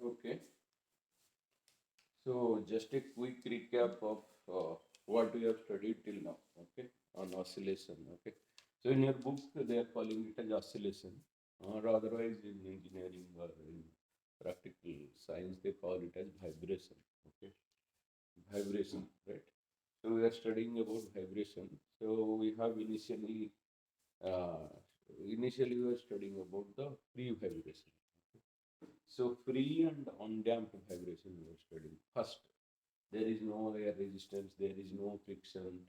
Okay, so just a quick recap of what we have studied till now. Okay, on oscillation. Okay, so in your book they are calling it as oscillation, or otherwise in engineering or in practical science they call it as vibration. Okay, vibration, right? So we are studying about vibration. So we have uh, initially we were studying about the free vibration. So free and undamped vibration we are studying first. There is no air resistance, there is no friction.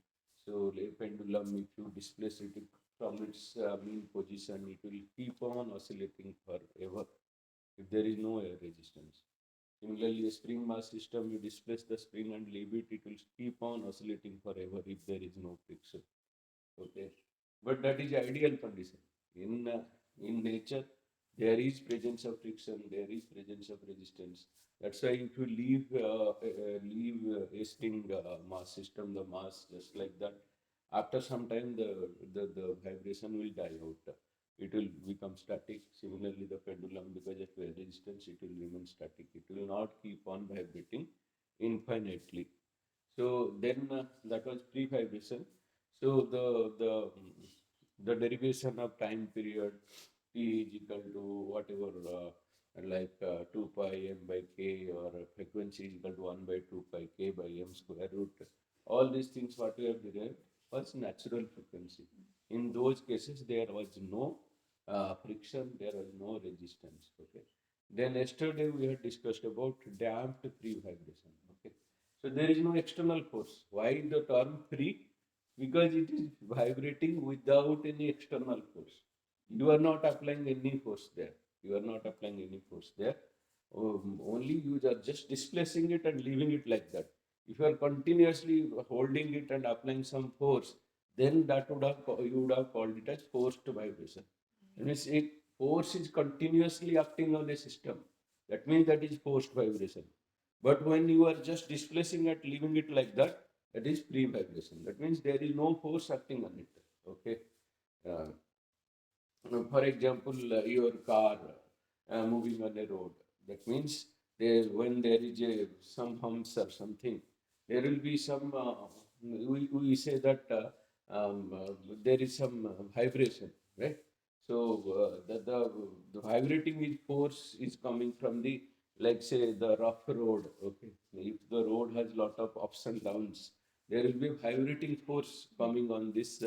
So a pendulum, if you displace it from its mean position, it will keep on oscillating forever if there is no air resistance. Similarly, a spring mass system, you displace the spring and leave it, it will keep on oscillating forever if there is no friction. Okay, but that is ideal condition. In nature, there is presence of friction, there is presence of resistance. That's why if you leave a spring mass system, the mass just like that, after some time the vibration will die out. It will become static. Similarly, the pendulum, because of resistance, it will remain static. It will not keep on vibrating infinitely. So then that was pre-vibration. So the derivation of time period t is equal to whatever like 2 pi m by k, or frequency is equal to 1 by 2 pi k by m square root. All these things what we have derived was natural frequency. In those cases there was no friction, there was no resistance. Okay. Then yesterday we had discussed about damped free vibration. Okay. So there is no external force. Why the term free? Because it is vibrating without any external force. You are not applying any force there. You are not applying any force there. Only you are just displacing it and leaving it like that. If you are continuously holding it and applying some force, then that would have you would have called it as forced vibration. That means it force is continuously acting on a system. That means that is forced vibration. But when you are just displacing it, leaving it like that, that is free vibration. That means there is no force acting on it. Okay. Uh, for example, your car moving on a road. That means when there is some humps or something, there will be some. We say that there is some vibration, right? So the vibrating is force is coming from the, like say, the rough road. Okay, if the road has lot of ups and downs, there will be vibrating force coming on this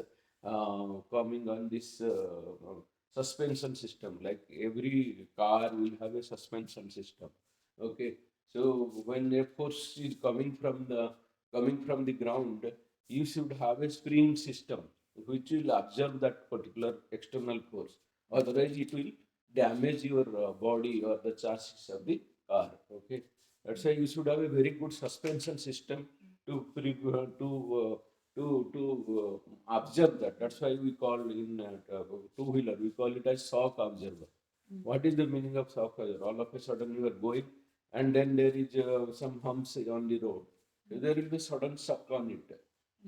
suspension system. Like every car will have a suspension system. Okay, so when a force is coming from the ground, you should have a spring system which will absorb that particular external force. Otherwise, it will damage your body or the chassis of the car. Okay, that's why you should have a very good suspension system to observe that. That's why we call in two-wheeler, we call it as shock observer. What is the meaning of shock observer? All of a sudden you are going and then there is some humps on the road. There will be sudden shock on it.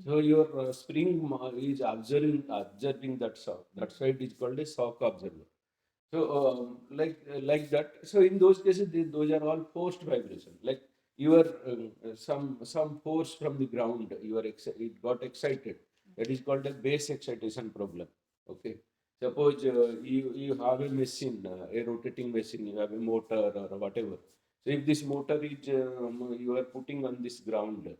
So your spring is observing that shock. That's why it is called a shock observer. So like that. So in those cases, those are all forced vibration. Like you are some force from the ground. It got excited. That is called a base excitation problem. Okay. Suppose you have a machine, a rotating machine. You have a motor or whatever. So if this motor is you are putting on this ground,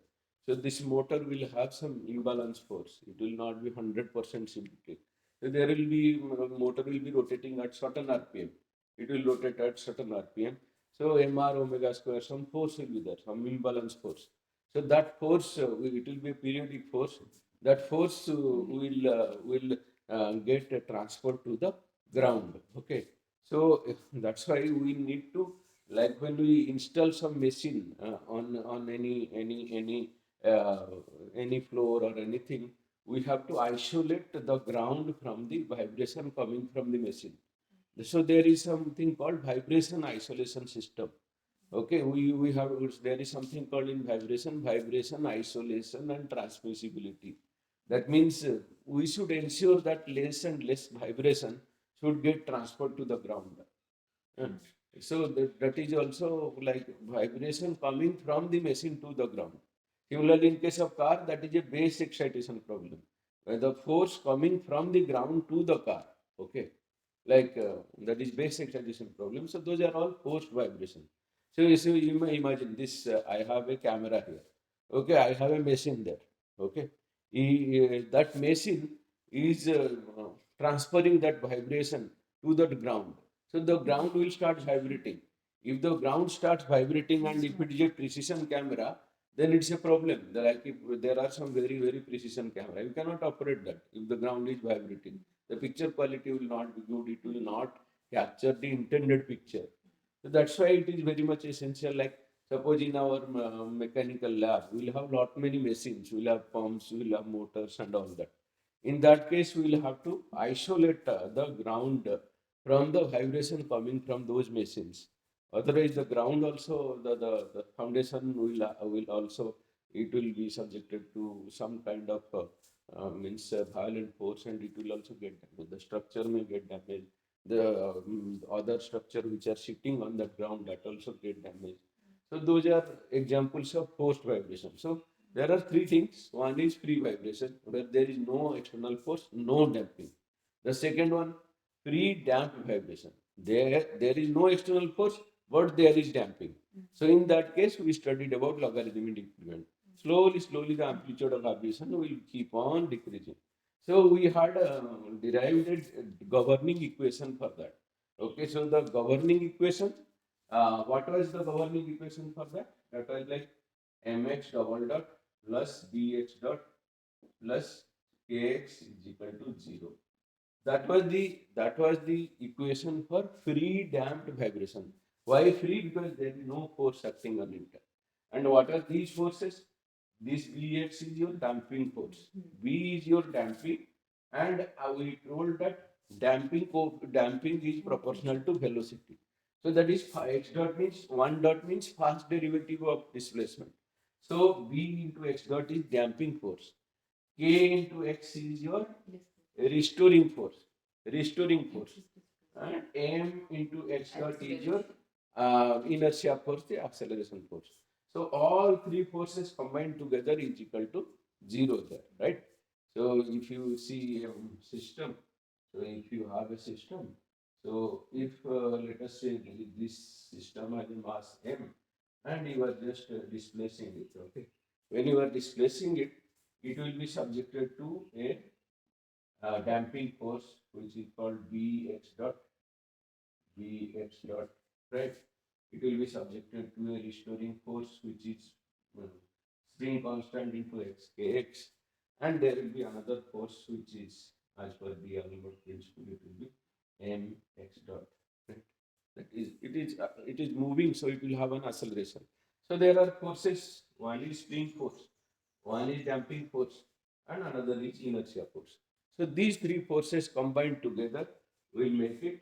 so this motor will have some imbalance force. It will not be 100% symmetric. So there will be motor will be rotating at certain RPM. It will rotate at certain RPM. So MR omega square, some force will be there, some imbalance force. So that force, it will be a periodic force. That force will get transferred to the ground. Okay. So that's why we need to, like when we install some machine on uh, any floor or anything, we have to isolate the ground from the vibration coming from the machine. So there is something called vibration isolation system. Okay, we have, there is something called in vibration isolation and transmissibility. That means we should ensure that less and less vibration should get transferred to the ground. And so that is also like vibration coming from the machine to the ground. Similarly, in case of car, that is a base excitation problem, where the force coming from the ground to the car, okay, like that is base excitation problem. So those are all forced vibration. So you may imagine this. I have a camera here. Okay, I have a machine there. Okay, that machine is transferring that vibration to the ground. So the ground will start vibrating. If the ground starts vibrating and if it is a precision camera, then it's a problem. Like if there are some very, very precision camera, you cannot operate that if the ground is vibrating. The picture quality will not be good. It will not capture the intended picture. So that's why it is very much essential. Like suppose in our mechanical lab, we'll have lot many machines. We'll have pumps, we'll have motors and all that. In that case, we will have to isolate the ground from the vibration coming from those machines. Otherwise, the ground also, the foundation will also, it will be subjected to some kind of means violent force and it will also get damaged. The structure may get damaged. The other structure which are sitting on the ground that also get damaged. So those are examples of forced vibration. So there are three things. One is free vibration, where there is no external force, no damping. The second one, free damped vibration. There is no external force, but there is damping. So in that case, we studied about logarithmic decrement. Slowly, the amplitude of vibration will keep on decreasing. So we had derived a governing equation for that. Okay, so the governing equation, what was the governing equation for that? That was like mx double dot plus bx dot plus kx is equal to 0. That was the equation for free damped vibration. Why free? Because there is no force acting on it. And what are these forces? This Vx is your damping force. V is your damping, and we told that damping is proportional to velocity. So that is x dot means one dot means fast derivative of displacement. So V into x dot is damping force. K into x is your restoring force. Restoring force. And M into x dot is your inertia force, the acceleration force. So all three forces combined together is equal to 0 there, right? So if you see a system, so if you have a system, so if let us say this system has a mass m, and you are just displacing it, okay? When you are displacing it, it will be subjected to a damping force, which is called Bx dot, right? It will be subjected to a restoring force, which is uh, spring constant into x kx, and there will be another force which is as per the Albert principle. It will be mx dot, right? That is it is moving, so it will have an acceleration. So there are forces. One is spring force, one is damping force, and another is inertia force. So these three forces combined together will make it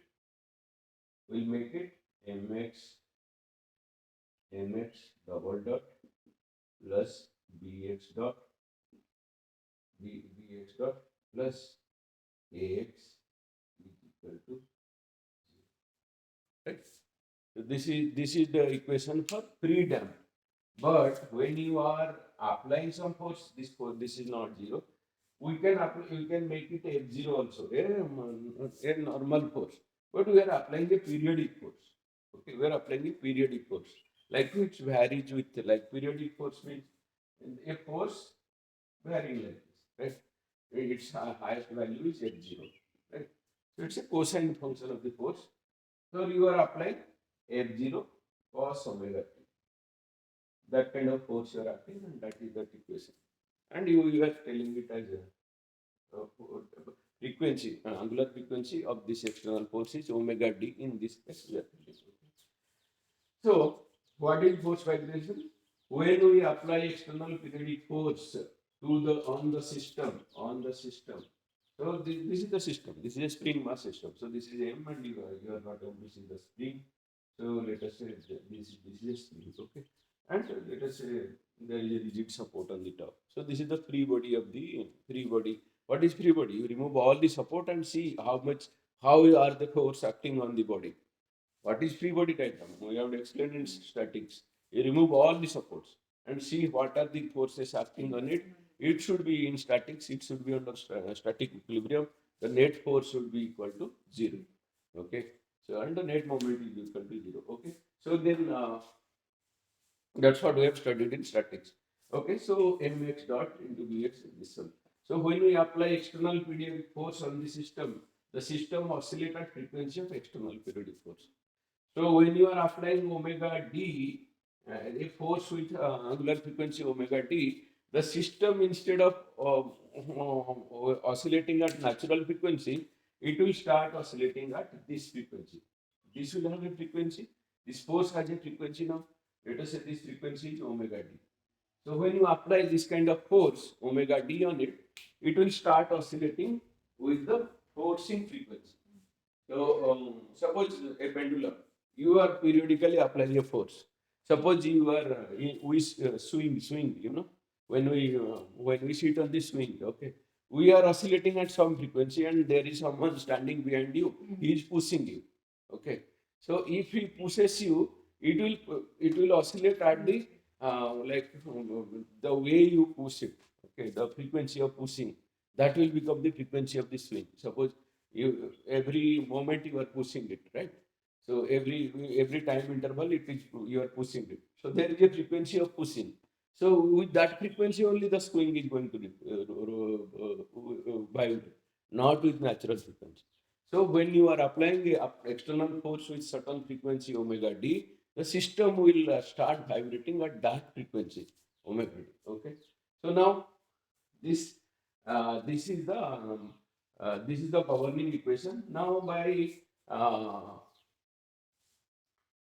mx double dot plus bx dot bx dot plus ax is equal to 0. Right? So this is the equation for free damp. But when you are applying some force, this is not 0. We can make it F0 also, a normal force. But we are applying a periodic force. Okay, we are applying a periodic force. Like which varies with, like periodic force means a force varying like this, right? Its highest value is F0, right? So it's a cosine function of the force. So you are applying F0 cos omega t. That kind of force you are applying, and that is that equation. And you are telling it as frequency, angular frequency of this external force is omega d in this case. So, what is force vibration? When we apply external periodic force to the on the system. So this is the system. This is a spring mass system. So this is M, and you are not able to see the spring. So let us say this is a spring, okay? And let us say there is a rigid support on the top. So this is the free body of the free body. What is free body? You remove all the support and see how are the force acting on the body. What is free body diagram? We have explained in statics. You remove all the supports and see what are the forces acting on it. It should be in statics, it should be under static equilibrium. The net force should be equal to 0. Okay. So, and the net moment is equal to 0. Okay. So, then that's what we have studied in statics. Okay. So, mx dot into bx is this one. So, when we apply external periodic force on the system oscillates at frequency of external periodic force. So when you are applying omega d, a force with angular frequency omega d, the system instead of oscillating at natural frequency, it will start oscillating at this frequency. This will have a frequency. This force has a frequency now. Let us say this frequency is omega d. So when you apply this kind of force, omega d on it, it will start oscillating with the forcing frequency. So suppose a pendulum, you are periodically applying a force. Suppose you are swing, when we sit on the swing, okay, we are oscillating at some frequency, and there is someone standing behind you. He is pushing you, okay. So if he pushes you, it will oscillate at the the way you push it, okay, the frequency of pushing, that will become the frequency of the swing. Suppose every moment you are pushing it, right? So every time interval it is you are pushing it. So there is a frequency of pushing. So with that frequency only the swing is going to vibrate, not with natural frequency. So when you are applying the external force with certain frequency omega d, the system will start vibrating at that frequency omega d. Okay. So now this this is the governing equation. Now by uh,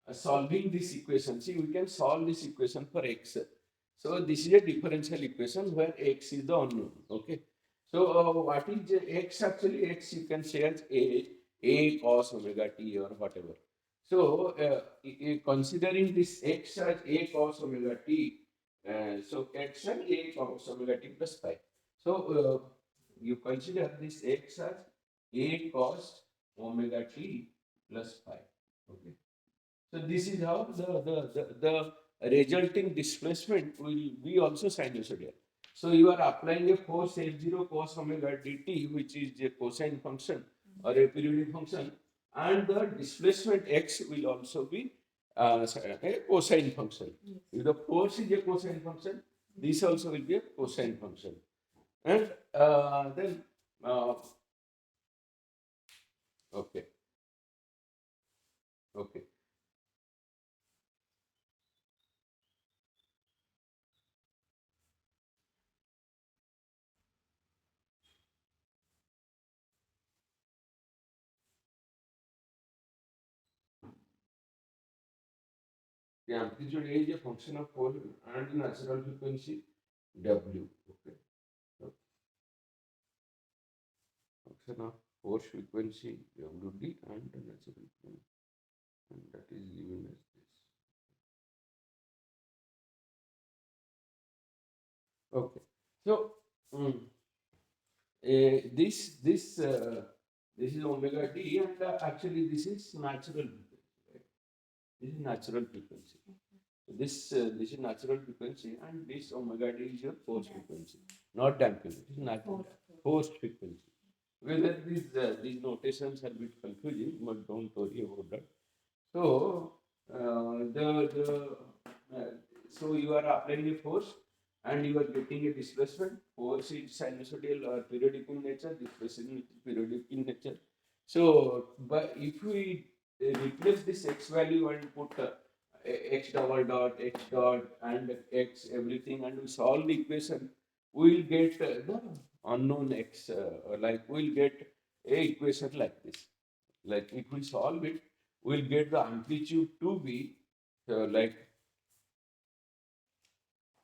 solving this equation, see, we can solve this equation for x. So this is a differential equation where x is the unknown. Okay. So what is x? Actually, x you can say as a cos omega t or whatever. So considering this x as a cos omega t, so x and a cos omega t plus pi. So you consider this x as a cos omega t plus pi. Okay. So this is how the resulting displacement will be also sinusoidal. So you are applying a force F0 cos omega dt, which is a cosine function or a periodic function, and the displacement x will also be a cosine function. Yes. If the force is a cosine function, this also will be a cosine function. And then, okay, okay. The amplitude A is a function of pole and natural frequency W. Okay. So function of force frequency WD and the natural frequency. And that is given as this. Okay. So this is omega d, and actually this is natural frequency, right? This is natural frequency. This is natural frequency, and this omega d is your force frequency, not damping. It is natural force frequency. Whether these notations are a bit confusing, but don't worry about that. So uh, so you are applying a force and you are getting a displacement. Force is sinusoidal or periodic in nature. Displacement is periodic in nature. So, but if we replace this x value and put x double dot, x dot, and x everything, and we solve the equation, we will get the unknown x. Like we'll get a equation like this. Like if we solve it, we'll get the amplitude to be like,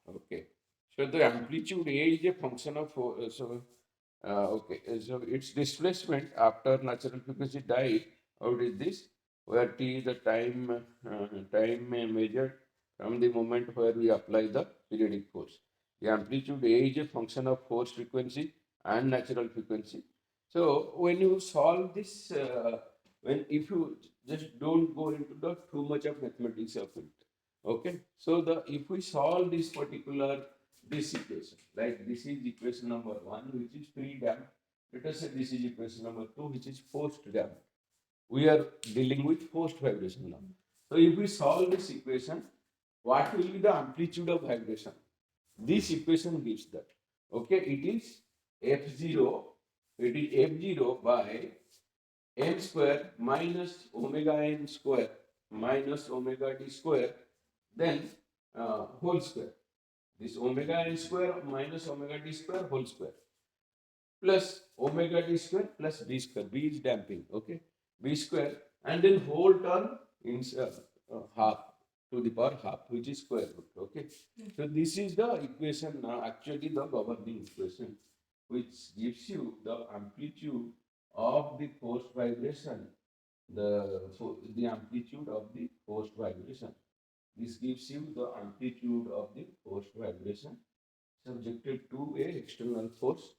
okay. So the amplitude A is a function of okay. So its displacement after natural frequency died. How is this? Where t is the time measured from the moment where we apply the periodic force. The amplitude A is a function of force frequency and natural frequency. So when you solve this when if you just don't go into the too much of mathematics of it. Okay, so the if we solve this particular this equation, like this is equation number one, which is pre-damped. Let us say this is equation number two, which is post-damped. We are dealing with forced vibration now. So if we solve this equation, what will be the amplitude of vibration? This equation gives that. Okay, it is F0, it is F0 by m square minus omega n square minus omega d square, then whole square. This omega n square minus omega d square whole square plus omega d square plus b square. B is damping, okay? B square and then whole term in half to the power half, which is square root, okay? So this is the equation, actually the governing equation, which gives you the amplitude of the forced vibration, the amplitude of the forced vibration. This gives you the amplitude of the forced vibration subjected to a external force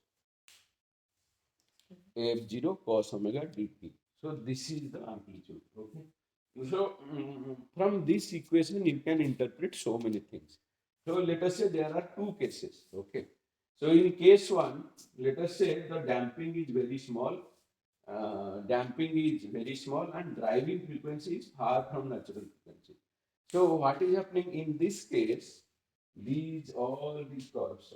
F0 cos omega dt. So this is the amplitude. Okay. So from this equation you can interpret so many things. So let us say there are two cases. Okay. So in case one, let us say the damping is very small. Damping is very small and driving frequency is far from natural frequency. So what is happening in this case? All these curves,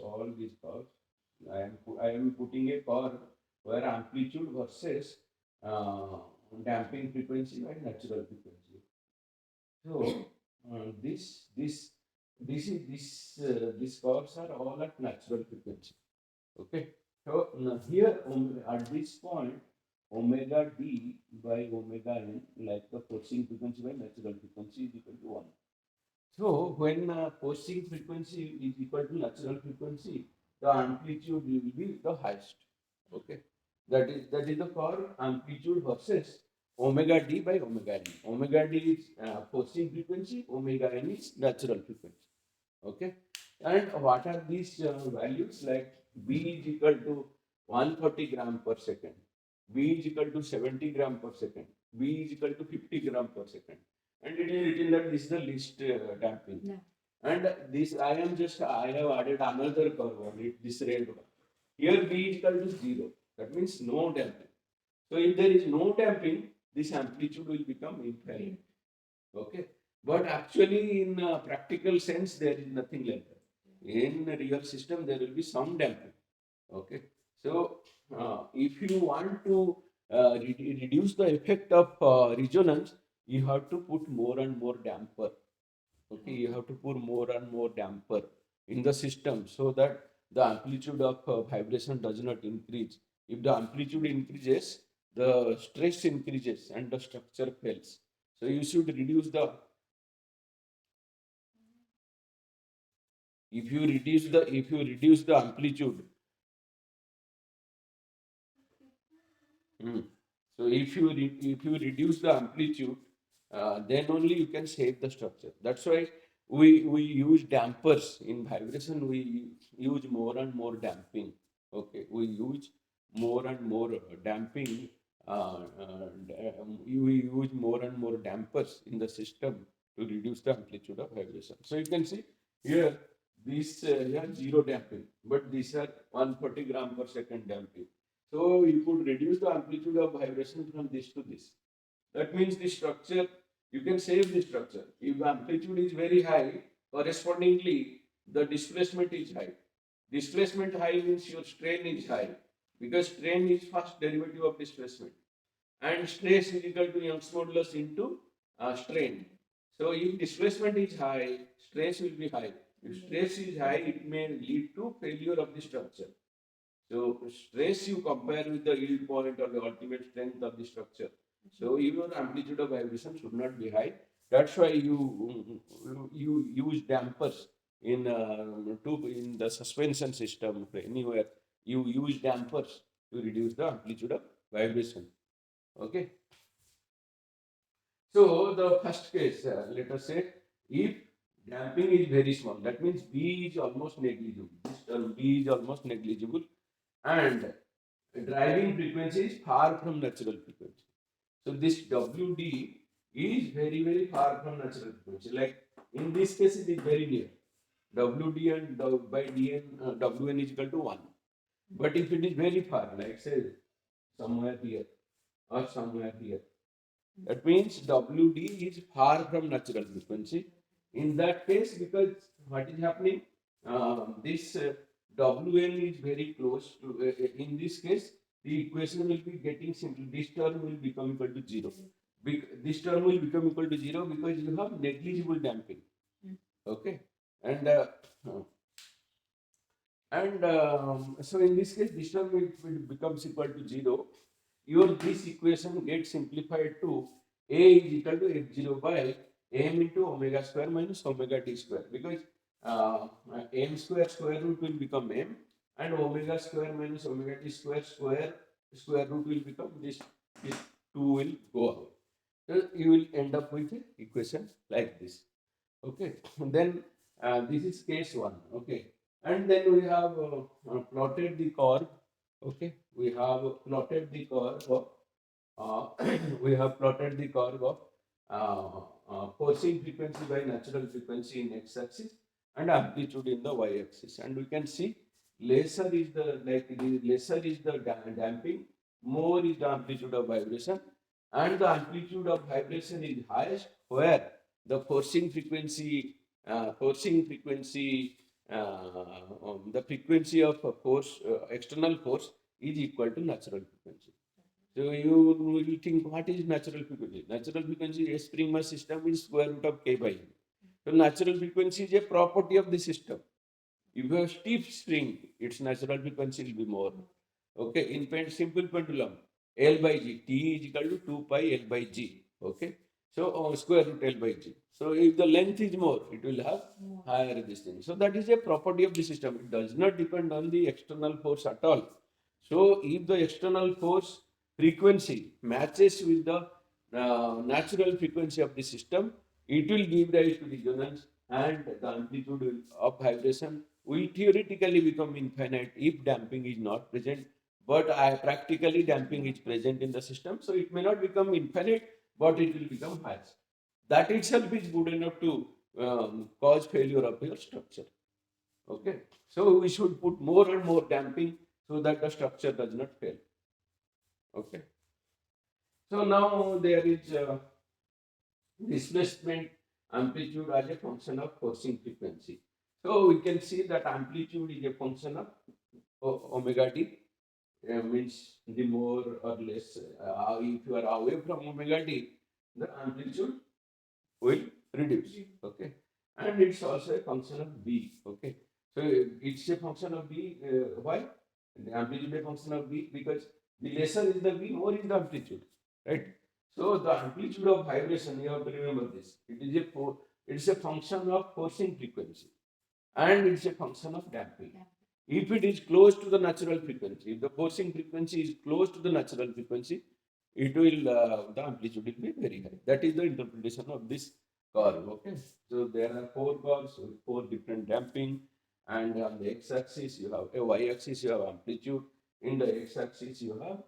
I am putting a curve where amplitude versus uh, damping frequency and natural frequency. So these curves are all at natural frequency. Okay. So now here at this point, omega d by omega n, like the forcing frequency by natural frequency, is equal to 1. So when forcing frequency is equal to natural frequency, the amplitude will be the highest. Okay, that is the curve amplitude versus omega d by omega n. Omega d is forcing frequency, omega n is natural frequency. Okay, and what are these values? Like B is equal to 140 gram per second, B is equal to 70 gram per second, B is equal to 50 gram per second, and it is written that this is the least damping. Yeah. And this I have added another curve on it, this red one. Here B is equal to 0. That means no damping. So if there is no damping, this amplitude will become infinite. Okay. But actually, in practical sense, there is nothing like that. In a real system, there will be some damping. Okay. So if you want to reduce the effect of resonance, you have to put more and more damper. Okay, you have to put more and more damper in the system so that the amplitude of vibration does not increase. If the amplitude increases, the stress increases and the structure fails. So you should reduce the if you reduce the amplitude. So if you reduce the amplitude, then only you can save the structure. That's why we use dampers in vibration. We use more and more damping. Okay, we use more and more damping. We use more and more dampers in the system to reduce the amplitude of vibration. So you can see here these here zero damping, but these are 140 gram per second damping. So you could reduce the amplitude of vibration from this to this. That means the structure, you can save the structure. If amplitude is very high, correspondingly, the displacement is high. Displacement high means your strain is high because strain is first derivative of displacement. And stress is equal to Young's modulus into strain. So if displacement is high, stress will be high. If stress is high, it may lead to failure of the structure. So stress you compare with the yield point or the ultimate strength of the structure. So your amplitude of vibration should not be high. That's why you use dampers in the suspension system anywhere. You use dampers to reduce the amplitude of vibration. Okay. So the first case, let us say, if damping is very small, that means B is almost negligible. This term B is almost negligible, and driving frequency is far from natural frequency. So this WD is very, very far from natural frequency. Like in this case, it is very near. WD and by DN, WN is equal to 1. But if it is very far, like say somewhere here or somewhere here, that means WD is far from natural frequency. In that case, because what is happening, this WN is very close to, in this case, the equation will be getting simple. This term will become equal to 0. This term will become equal to 0 because you have negligible damping. Okay. And so in this case, this term will becomes equal to 0. This equation gets simplified to A is equal to F0 by m into omega square minus omega t square, because m square root will become m, and omega square minus omega t square root will become this 2 will go out. So you will end up with an equation like this. Okay. Then this is case 1. Okay. And then we have plotted the curve. Okay. We have plotted the curve of we have plotted the curve of forcing frequency by natural frequency in x-axis and amplitude in the y-axis, and we can see lesser is the damping, more is the amplitude of vibration, and the amplitude of vibration is highest where the forcing frequency, the frequency of a force, external force is equal to natural frequency. So you will think, what is natural frequency? Natural frequency, a spring system is square root of k by m. So natural frequency is a property of the system. If you have stiff spring, its natural frequency will be more. Okay, in simple pendulum, L by G, T is equal to 2 pi L by G. Okay, so square root L by G. So if the length is more, it will have higher this thing. So that is a property of the system. It does not depend on the external force at all. So if the external force frequency matches with the natural frequency of the system, it will give rise to resonance, and the amplitude of vibration will theoretically become infinite if damping is not present. But practically damping is present in the system, so it may not become infinite, but it will become highest. That itself is good enough to cause failure of your structure. Okay, so we should put more and more damping so that the structure does not fail. Okay, so now there is displacement amplitude as a function of forcing frequency. So we can see that amplitude is a function of omega t, means the more or less, if you are away from omega t, the amplitude will reduce. Okay, and it's also a function of b. Okay, so it's a function of b. Why? The amplitude is a function of b because the lesser is the b, more is the amplitude, right? So the amplitude of vibration, you have to remember this. It's a function of forcing frequency, and it's a function of damping. If it is close to the natural frequency, if the forcing frequency is close to the natural frequency, it will the amplitude will be very high. That is the interpretation of this curve. Okay, so there are 4 curves with 4 different damping, and on the x-axis you have a y-axis you have amplitude. In the x-axis you have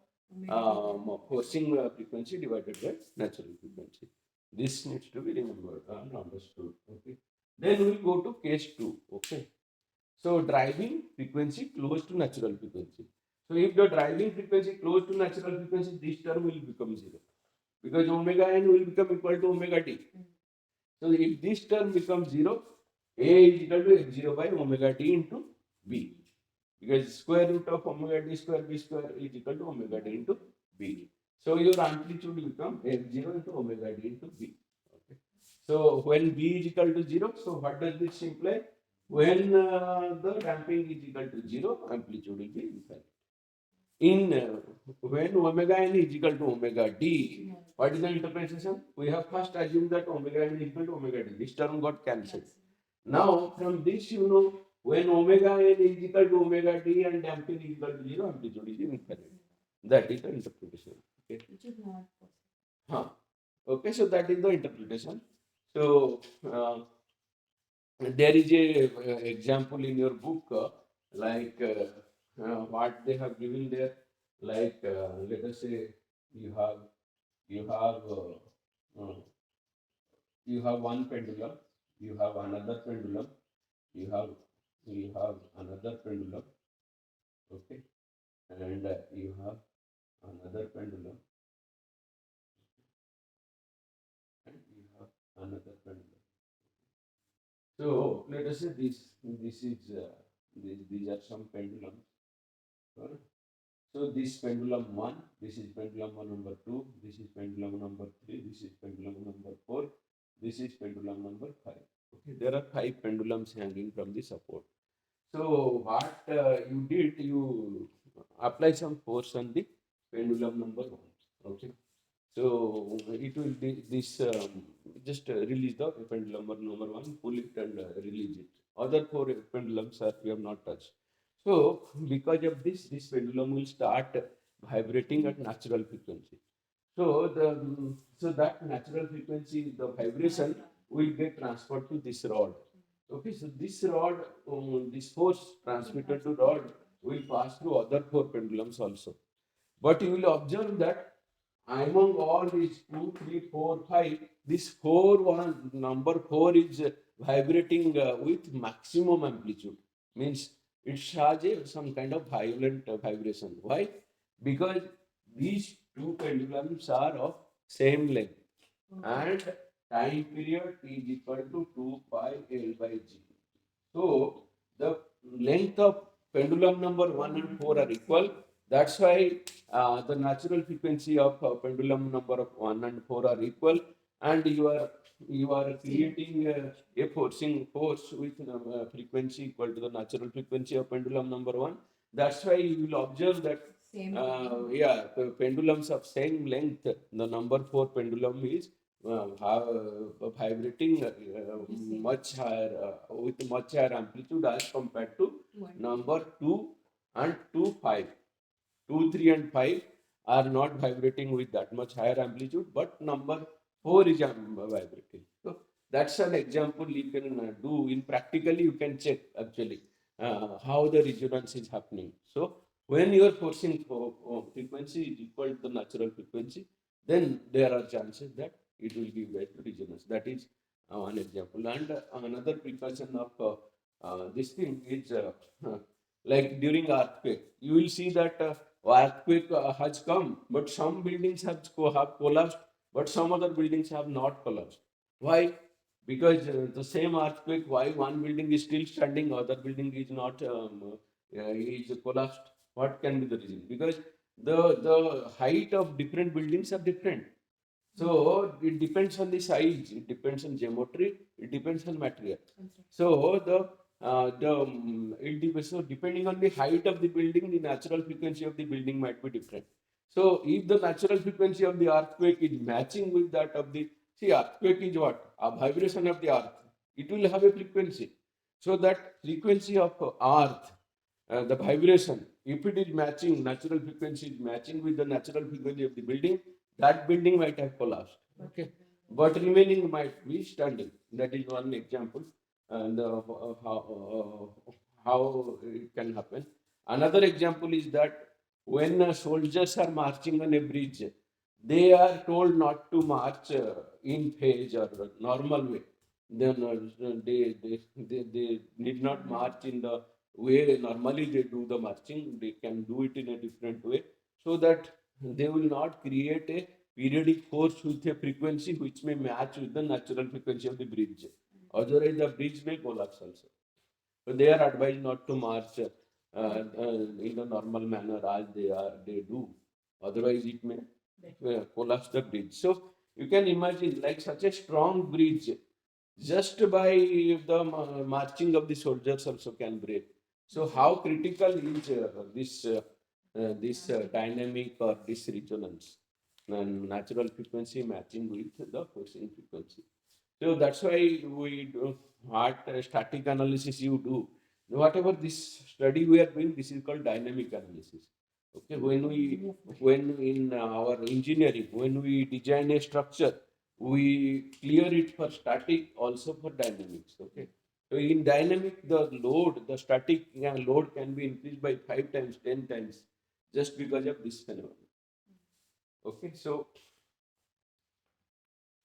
forcing frequency divided by natural frequency. This needs to be remembered and understood. Okay, then we will go to case 2. Okay, so driving frequency close to natural frequency. So if the driving frequency close to natural frequency, this term will become 0 because omega n will become equal to omega t. So if this term becomes 0, A is equal to f0 by omega t into b, because square root of omega t square b square is equal to omega t into b. So your amplitude will become f0 into omega t into b. Okay. So when b is equal to 0, so what does this imply? When the damping is equal to 0, amplitude will be infinite. When omega n is equal to omega d, what is the interpretation? We have first assumed that omega n is equal to omega d. This term got cancelled. Now, from this, you know, when omega n is equal to omega d and damping is equal to 0, amplitude is infinite. That is the interpretation. Okay. Which is not possible. Okay, so that is the interpretation. So, there is a example in your book, what they have given there, like let us say you have you have one pendulum, you have another pendulum, you have another pendulum, okay, and you have another pendulum, and you have another pendulum. So let us say this is these are some pendulums. So this pendulum one, this is pendulum number two, this is pendulum number three, this is pendulum number four, this is pendulum number five. Okay, there are five pendulums hanging from the support. So what you did, you apply some force on the pendulum number one. Okay. So it will be this just release the pendulum number one, pull it and release it. Other four pendulums are we have not touched. So because of this, this pendulum will start vibrating at natural frequency. So that natural frequency, the vibration will get transferred to this rod. Okay, so this rod, this force transmitted to rod will pass through other four pendulums also. But you will observe that among all these 2, 3, 4, 5, this number 4 is vibrating with maximum amplitude. Means it has some kind of violent vibration. Why? Because these two pendulums are of same length and time period is equal to 2 pi L by G. So the length of pendulum number 1 and 4 are equal. That's why the natural frequency of pendulum number of 1 and 4 are equal, and you are creating a forcing force with frequency equal to the natural frequency of pendulum number 1. That's why you will observe that the pendulums of same length, the number 4 pendulum is vibrating much higher with much higher amplitude as compared to number 2 and 2, 5. 2, 3 and 5 are not vibrating with that much higher amplitude, but number 4 is vibrating. So that's an example you can do in practically. You can check actually how the resonance is happening. So when your forcing frequency is equal to the natural frequency, then there are chances that it will give way to resonance. That is one example. And another precaution of this thing is like during earthquake, you will see that earthquake has come, but some buildings have collapsed, but some other buildings have not collapsed. Why? Because the same earthquake, why one building is still standing, other building is not is collapsed. What can be the reason? Because the height of different buildings are different. So it depends on the size, it depends on geometry, it depends on material. So so depending on the height of the building, the natural frequency of the building might be different. So if the natural frequency of the earthquake is matching with that of the earthquake is what? A vibration of the earth. It will have a frequency. So that frequency of earth, the vibration, if it is matching, natural frequency is matching with the natural frequency of the building, that building might have collapsed. Okay. But remaining might be standing. That is one example. And how it can happen. Another example is that when soldiers are marching on a bridge, they are told not to march in phase or normal way. Then they need not march in the way normally they do the marching. They can do it in a different way so that they will not create a periodic force with a frequency which may match with the natural frequency of the bridge. Otherwise, the bridge may collapse also. So they are advised not to march in a normal manner as they do. Otherwise, it may collapse the bridge. So you can imagine like such a strong bridge, just by the marching of the soldiers also can break. So how critical is this dynamic or this resonance and natural frequency matching with the forcing frequency. So that's why we do what static analysis you do. Whatever this study we are doing, this is called dynamic analysis. Okay, when in our engineering, when we design a structure, we clear it for static, also for dynamics. Okay, so in dynamic, the static load can be increased by 5 times, 10 times, just because of this phenomenon. Okay, so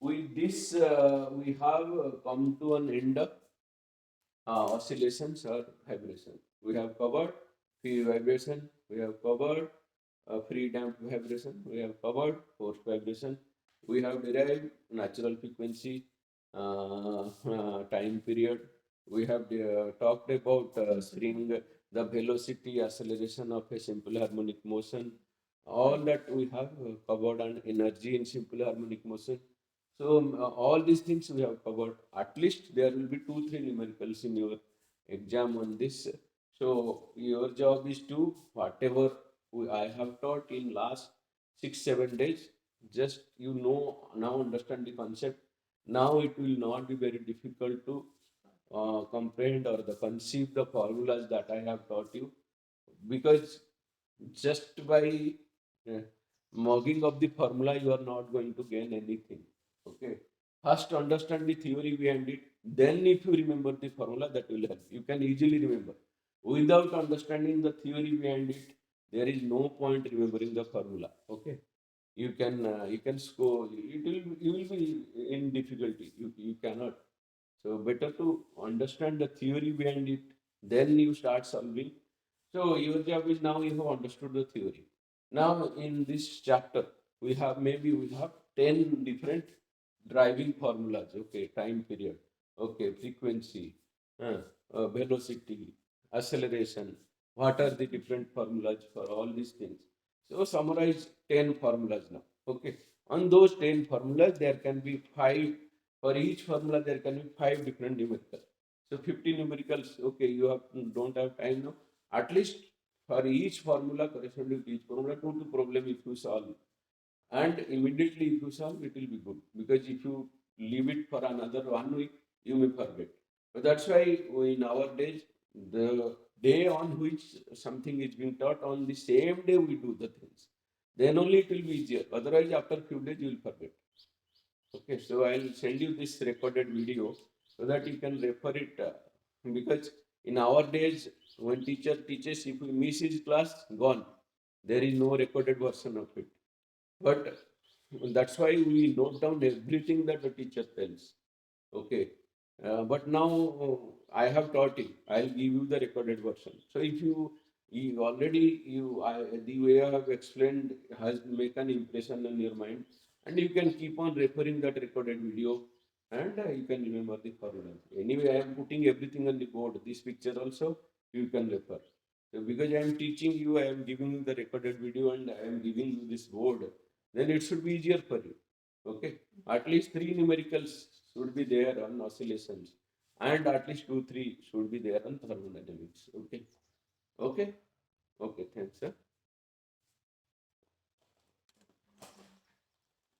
with this, we have come to an end of oscillations or vibration. We have covered free vibration, we have covered free damped vibration, we have covered forced vibration, we have derived natural frequency, time period. We have talked about spring, the velocity acceleration of a simple harmonic motion. All that we have covered, and energy in simple harmonic motion. So all these things we have covered. At least there will be 2, 3 numericals in your exam on this. So your job is to whatever I have taught in last 6, 7 days. Just now understand the concept. Now it will not be very difficult to comprehend or the conceive the formulas that I have taught you, because just by uh, mugging of the formula you are not going to gain anything. Okay, first understand the theory behind it, then if you remember the formula, that will help. You can easily remember. Without understanding the theory behind it, there is no point remembering the formula. Okay, you can score. You will be in difficulty. You cannot. So better to understand the theory behind it, then you start solving. So your job is, now you have understood the theory. Now in this chapter, we have 10 different driving formulas. Okay, time period. Okay, frequency, uh, velocity, acceleration. What are the different formulas for all these things? So summarize 10 formulas now. Okay, on those 10 formulas, there can be five. For each formula, there can be five different numericals. So 50 numericals. Okay, you don't have time now. At least for each formula, corresponding to each formula, two problem if you solve, and immediately if you solve, it will be good, because if you leave it for another 1 week, you may forget. So that's why in our days, the day on which something is being taught, on the same day we do the things, then only it will be easier. Otherwise, after few days you will forget. Okay, so I'll send you this recorded video so that you can refer it, because in our days, when teacher teaches, if we miss his class, gone. There is no recorded version of it. But that's why we note down everything that the teacher tells. Okay. But now I have taught you. I'll give you the recorded version. So if you already the way I have explained has make an impression on your mind, and you can keep on referring that recorded video, and you can remember the formula. Anyway, I am putting everything on the board. This picture also you can refer. So because I am teaching you, I am giving you the recorded video, and I am giving you this board, then it should be easier for you. Okay, at least three numericals should be there on oscillations, and at least 2, 3 should be there on thermodynamics. Okay, okay, okay. Thanks, sir.